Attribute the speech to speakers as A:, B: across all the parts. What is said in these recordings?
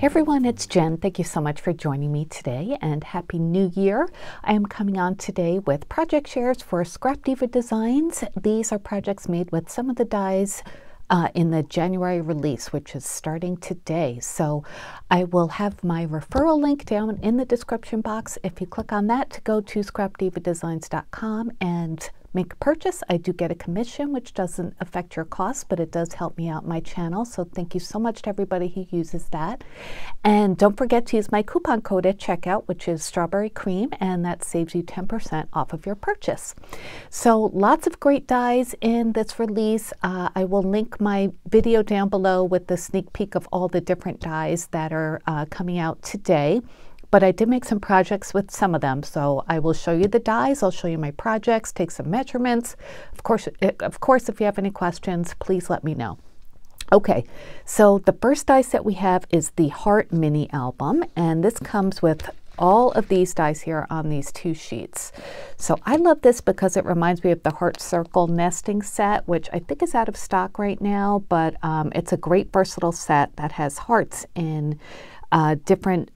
A: Hey everyone, it's Jen. Thank you so much for joining me today and Happy New Year. I am coming on today with project shares for Scrap Diva Designs. These are projects made with some of the dies in the January release, which is starting today. So I will have my referral link down in the description box. If you click on that to go to scrapdivadesigns.com and make a purchase, I do get a commission, which doesn't affect your costs, but it does help me out my channel. So thank you so much to everybody who uses that. And don't forget to use my coupon code at checkout, which is Strawberry Cream, and that saves you 10% off of your purchase. So lots of great dies in this release. I will link my video down below with the sneak peek of all the different dies that are coming out today. But I did make some projects with some of them. So I will show you the dies, I'll show you my projects, take some measurements. Of course, if you have any questions, please let me know. Okay, so the first die set we have is the Heart Mini Album, and this comes with all of these dies here on these two sheets. So I love this because it reminds me of the Heart Circle nesting set, which I think is out of stock right now, but it's a great versatile set that has hearts in different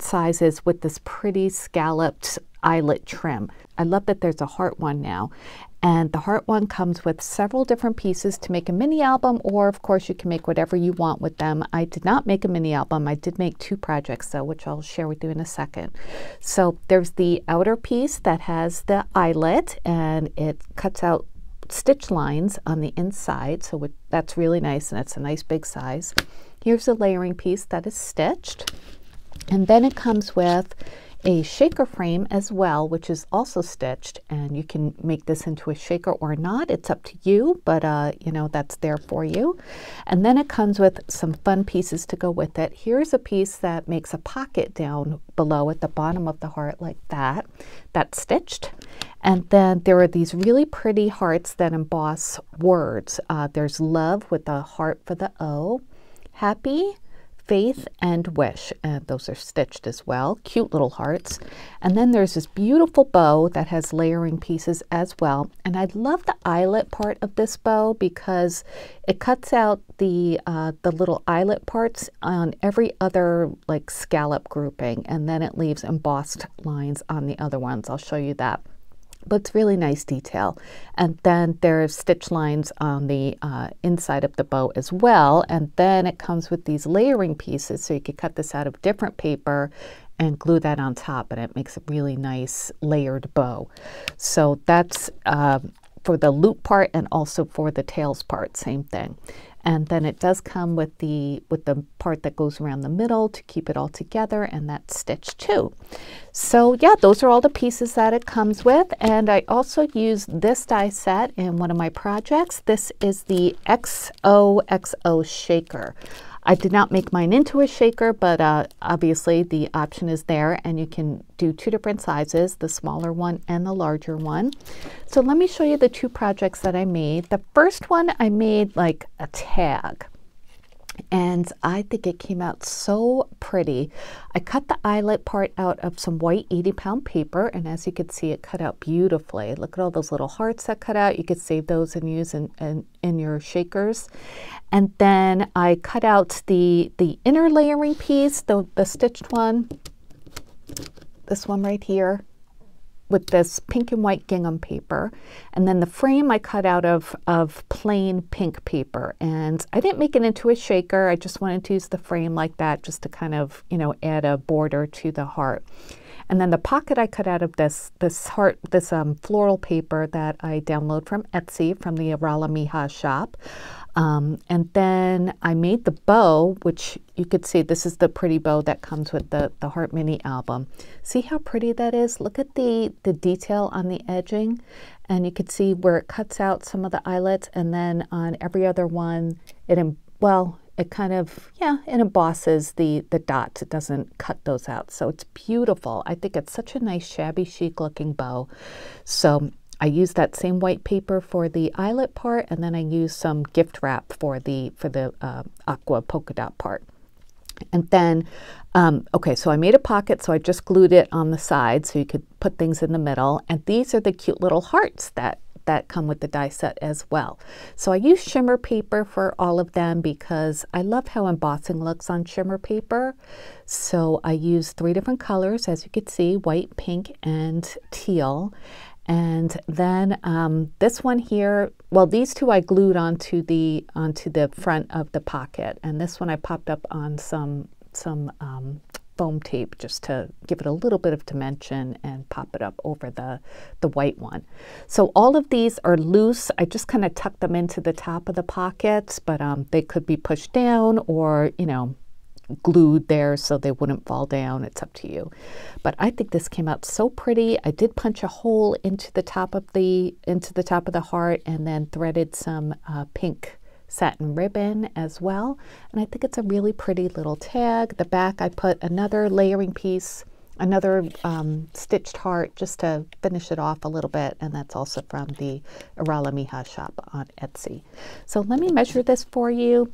A: sizes with this pretty scalloped eyelet trim. I love that there's a heart one now. And the heart one comes with several different pieces to make a mini album, or of course you can make whatever you want with them. I did not make a mini album. I did make two projects though, which I'll share with you in a second. So there's the outer piece that has the eyelet, and it cuts out stitch lines on the inside. So that's really nice, and it's a nice big size. Here's a layering piece that is stitched. And then it comes with a shaker frame as well, which is also stitched, and you can make this into a shaker or not. It's up to you, but you know, that's there for you. And then it comes with some fun pieces to go with it. Here's a piece that makes a pocket down below at the bottom of the heart like that. That's stitched. And then there are these really pretty hearts that emboss words. There's love with a heart for the O, happy, faith, and wish, and those are stitched as well. Cute little hearts. And then there's this beautiful bow that has layering pieces as well. And I love the eyelet part of this bow because it cuts out the little eyelet parts on every other like scallop grouping, and then it leaves embossed lines on the other ones. I'll show you that. But it's really nice detail. And then there's stitch lines on the inside of the bow as well. And then it comes with these layering pieces, so you could cut this out of different paper and glue that on top, and it makes a really nice layered bow. So that's for the loop part, and also for the tails part, same thing. And then it does come with the part that goes around the middle to keep it all together, and that's stitched too. So yeah, those are all the pieces that it comes with. And I also used this die set in one of my projects. This is the XOXO shaker. I did not make mine into a shaker, but obviously the option is there, and you can do two different sizes, the smaller one and the larger one. So let me show you the two projects that I made. The first one I made like a tag, and I think it came out so pretty. I cut the eyelet part out of some white 80-pound paper, and as you can see, it cut out beautifully. Look at all those little hearts that cut out. You could save those and use in your shakers. And then I cut out the inner layering piece, the stitched one, this one right here, with this pink and white gingham paper. And then the frame I cut out of plain pink paper. And I didn't make it into a shaker. I just wanted to use the frame like that, just to kind of, you know, add a border to the heart. And then the pocket I cut out of this floral paper that I download from Etsy, from the Arala Mija shop. And then I made the bow, which you could see, this is the pretty bow that comes with the Heart Mini Album. See how pretty that is? Look at the detail on the edging, and you could see where it cuts out some of the eyelets, and then on every other one, it kind of, yeah, it embosses the dots. It doesn't cut those out. So it's beautiful. I think it's such a nice shabby chic looking bow. So I used that same white paper for the eyelet part, and then I used some gift wrap for the aqua polka dot part. And then, okay, so I made a pocket, so I just glued it on the side so you could put things in the middle. And these are the cute little hearts that that come with the die set as well. So I use shimmer paper for all of them because I love how embossing looks on shimmer paper. So I use 3 different colors, as you can see, white, pink, and teal. And then this one here, well, these 2 I glued onto the front of the pocket, and this one I popped up on some foam tape just to give it a little bit of dimension and pop it up over the white one. So all of these are loose. I just kind of tucked them into the top of the pockets, but they could be pushed down or, you know, glued there so they wouldn't fall down. It's up to you. But I think this came out so pretty. I did punch a hole into the top of the heart and then threaded some pink satin ribbon as well. And I think it's a really pretty little tag. The back I put another layering piece, another stitched heart just to finish it off a little bit, and that's also from the Arala Mija shop on Etsy. So let me measure this for you.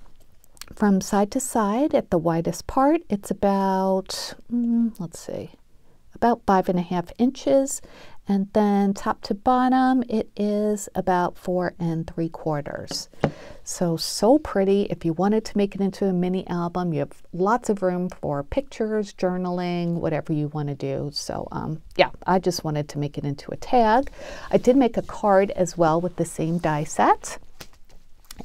A: From side to side at the widest part, it's about, let's see, about 5.5 inches. And then top to bottom, it is about 4 3/4. So pretty. If you wanted to make it into a mini album, you have lots of room for pictures, journaling, whatever you want to do. So yeah, I just wanted to make it into a tag. I did make a card as well with the same die set.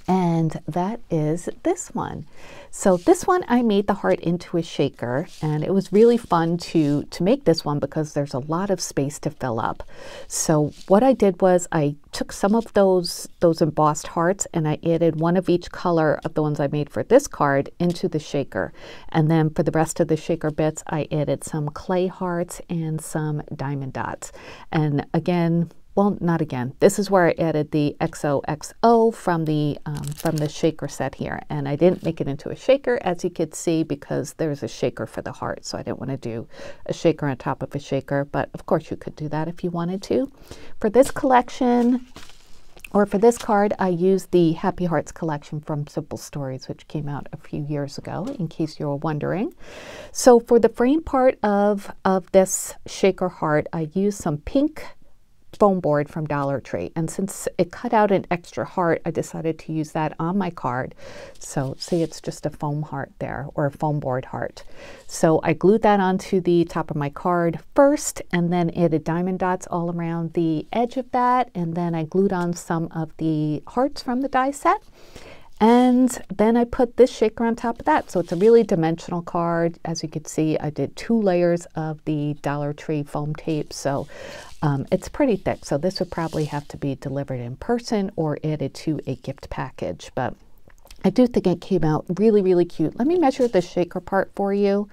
A: And that is this one. So this one I made the heart into a shaker, and it was really fun to make this one because there's a lot of space to fill up. So what I did was I took some of those embossed hearts and I added one of each color of the ones I made for this card into the shaker. And then for the rest of the shaker bits, I added some clay hearts and some diamond dots. And again, well, not again. This is where I added the XOXO from the shaker set here. And I didn't make it into a shaker, as you could see, because there's a shaker for the heart. So I didn't want to do a shaker on top of a shaker. But of course, you could do that if you wanted to. For this collection, or for this card, I used the Happy Hearts collection from Simple Stories, which came out a few years ago, in case you were wondering. So for the frame part of this shaker heart, I used some pink foam board from Dollar Tree, and since it cut out an extra heart, I decided to use that on my card. So see, it's just a foam heart there, or a foam board heart. So I glued that onto the top of my card first, and then added diamond dots all around the edge of that, and then I glued on some of the hearts from the die set. And then I put this shaker on top of that. So it's a really dimensional card. As you can see, I did 2 layers of the Dollar Tree foam tape. So it's pretty thick. So this would probably have to be delivered in person or added to a gift package. But I do think it came out really, really cute. Let me measure the shaker part for you.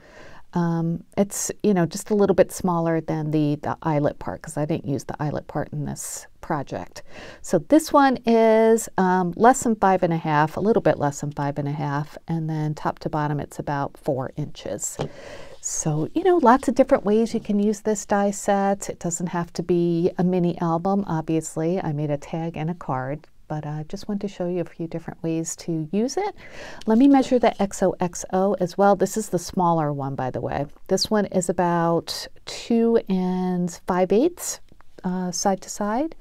A: It's, you know, just a little bit smaller than the eyelet part, because I didn't use the eyelet part in this project. So this one is less than 5.5, a little bit less than 5.5, and then top to bottom it's about 4 inches. So, you know, lots of different ways you can use this die set. It doesn't have to be a mini album, obviously. I made a tag and a card, but I just wanted to show you a few different ways to use it. Let me measure the XOXO as well. This is the smaller one, by the way. This one is about 2 5/8 side to side.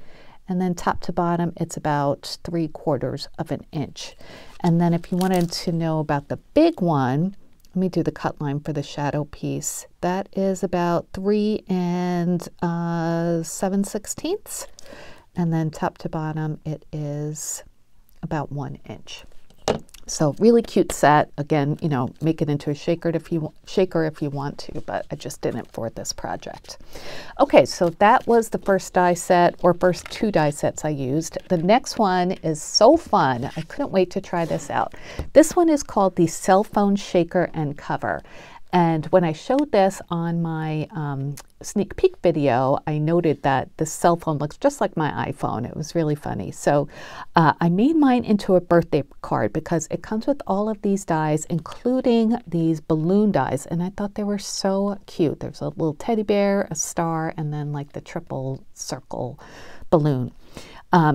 A: And then top to bottom, it's about 3/4 of an inch. And then if you wanted to know about the big one, let me do the cut line for the shadow piece. That is about 3 7/16. And then top to bottom, it is about 1 inch. So really cute set. Again, you know, make it into a shaker if you want to, but I just didn't for this project. Okay, so that was the first die set, or first 2 die sets I used. The next one is so fun. I couldn't wait to try this out. This one is called the Cell Phone Shaker and Cover. And when I showed this on my sneak peek video, I noted that the cell phone looks just like my iPhone. It was really funny. So I made mine into a birthday card because it comes with all of these dies, including these balloon dies. And I thought they were so cute. There's a little teddy bear, a star, and then like the triple circle balloon.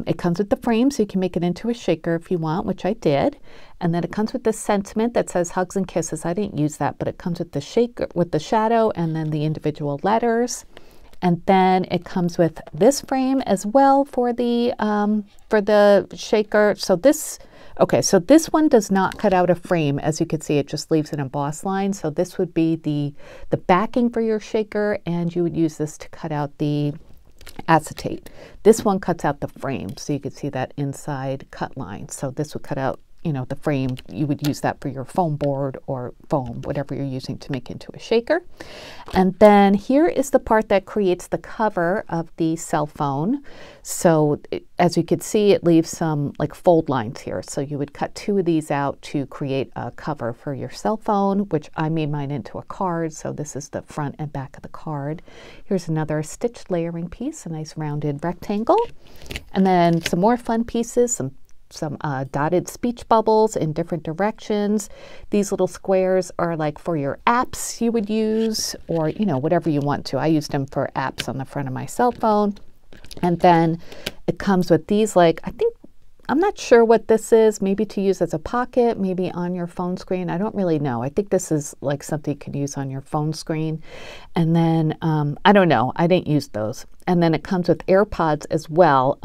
A: It comes with the frame, so you can make it into a shaker if you want, which I did. And then it comes with this sentiment that says hugs and kisses. I didn't use that, but it comes with the shaker, with the shadow, and then the individual letters. And then it comes with this frame as well for the shaker. So this, okay, so this one does not cut out a frame. As you can see, it just leaves an embossed line. So this would be the backing for your shaker, and you would use this to cut out the acetate. This one cuts out the frame, so you can see that inside cut line. So this would cut out, you know, the frame. You would use that for your foam board or foam, whatever you're using to make into a shaker. And then here is the part that creates the cover of the cell phone. So as you can see, it leaves some like fold lines here. So you would cut 2 of these out to create a cover for your cell phone, which I made mine into a card. So this is the front and back of the card. Here's another stitched layering piece, a nice rounded rectangle. And then some more fun pieces, some dotted speech bubbles in different directions. These little squares are like for your apps you would use, or, you know, whatever you want to. I used them for apps on the front of my cell phone. And then it comes with these, like, I think, I'm not sure what this is, maybe to use as a pocket, maybe on your phone screen. I don't really know. I think this is like something you can use on your phone screen. And then, I don't know, I didn't use those. And then it comes with AirPods as well.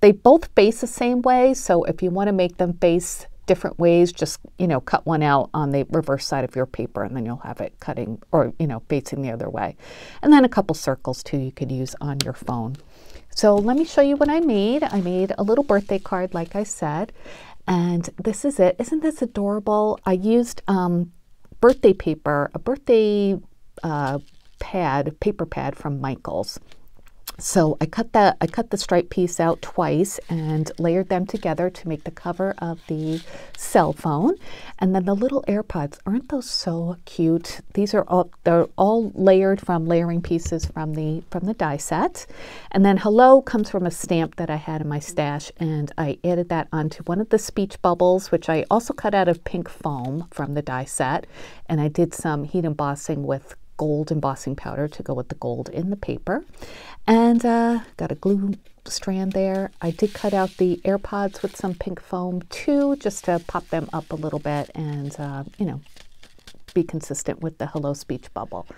A: They both face the same way. So if you want to make them face different ways, just, you know, cut one out on the reverse side of your paper, and then you'll have it cutting, or, you know, facing the other way. And then a couple circles too you could use on your phone. So let me show you what I made. I made a little birthday card, like I said, and this is it. Isn't this adorable? I used birthday paper, a birthday paper pad from Michael's. So I cut the stripe piece out twice and layered them together to make the cover of the cell phone. And then the little AirPods, aren't those so cute? They're all layered from layering pieces from the die set. And then hello comes from a stamp that I had in my stash, and I added that onto one of the speech bubbles, which I also cut out of pink foam from the die set. And I did some heat embossing with gold embossing powder to go with the gold in the paper. And got a glue strand there. I did cut out the AirPods with some pink foam too, just to pop them up a little bit and, you know, be consistent with the hello speech bubble.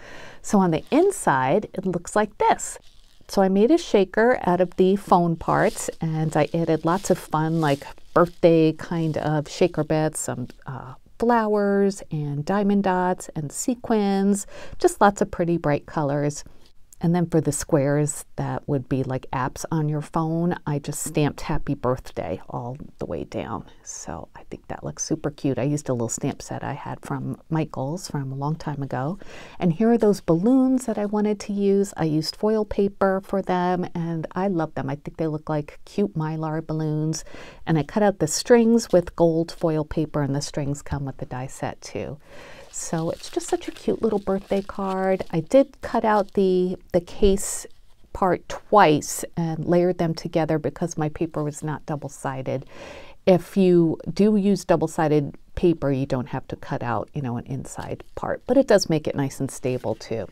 A: So on the inside, it looks like this. So I made a shaker out of the phone parts, and I added lots of fun, like birthday kind of shaker bits, some flowers and diamond dots and sequins, just lots of pretty bright colors. And then for the squares that would be like apps on your phone, I just stamped happy birthday all the way down. So I think that looks super cute. I used a little stamp set I had from Michael's from a long time ago. And here are those balloons that I wanted to use. I used foil paper for them, and I love them. I think they look like cute Mylar balloons. And I cut out the strings with gold foil paper, and the strings come with the die set too. So it's just such a cute little birthday card. I did cut out the case part twice and layered them together because my paper was not double-sided. If you do use double-sided paper, you don't have to cut out, you know, an inside part, but it does make it nice and stable too,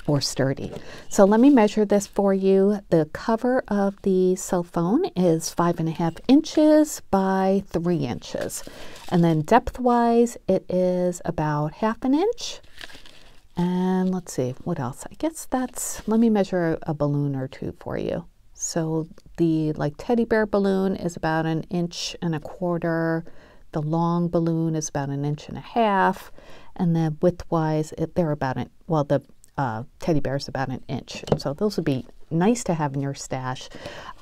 A: or sturdy. So let me measure this for you. The cover of the cell phone is 5.5 inches by 3 inches. And then depth-wise, it is about 1/2 inch. And let's see, what else? I guess let me measure a balloon or two for you. So the like teddy bear balloon is about 1.25 inches. The long balloon is about 1.5 inches. And then width-wise, they're about, the teddy bear is about 1 inch. So those would be nice to have in your stash.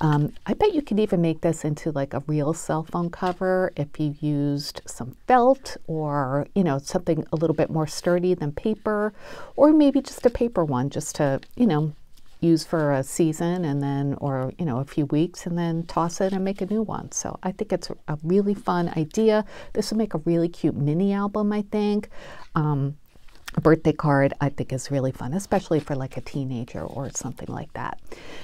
A: I bet you could even make this into like a real cell phone cover if you used some felt, or, you know, something a little bit more sturdy than paper, or maybe just a paper one just to, you know, use for a season, and then, or, you know, a few weeks, and then toss it and make a new one. So I think it's a really fun idea. This would make a really cute mini album, I think. A birthday card, I think, is really fun, especially for like a teenager or something like that.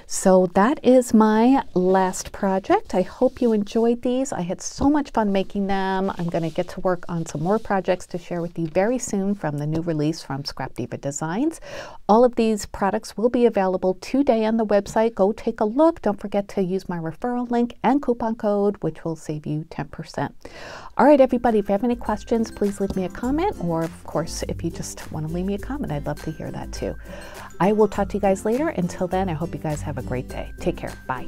A: So that is my last project. I hope you enjoyed these. I had so much fun making them. I'm going to get to work on some more projects to share with you very soon from the new release from Scrap Diva Designs. All of these products will be available today on the website. Go take a look. Don't forget to use my referral link and coupon code, which will save you 10%. All right, everybody, if you have any questions, please leave me a comment, or of course, if you just want to leave me a comment, I'd love to hear that too. I will talk to you guys later. Until then, I hope you guys have a great day. Take care. Bye.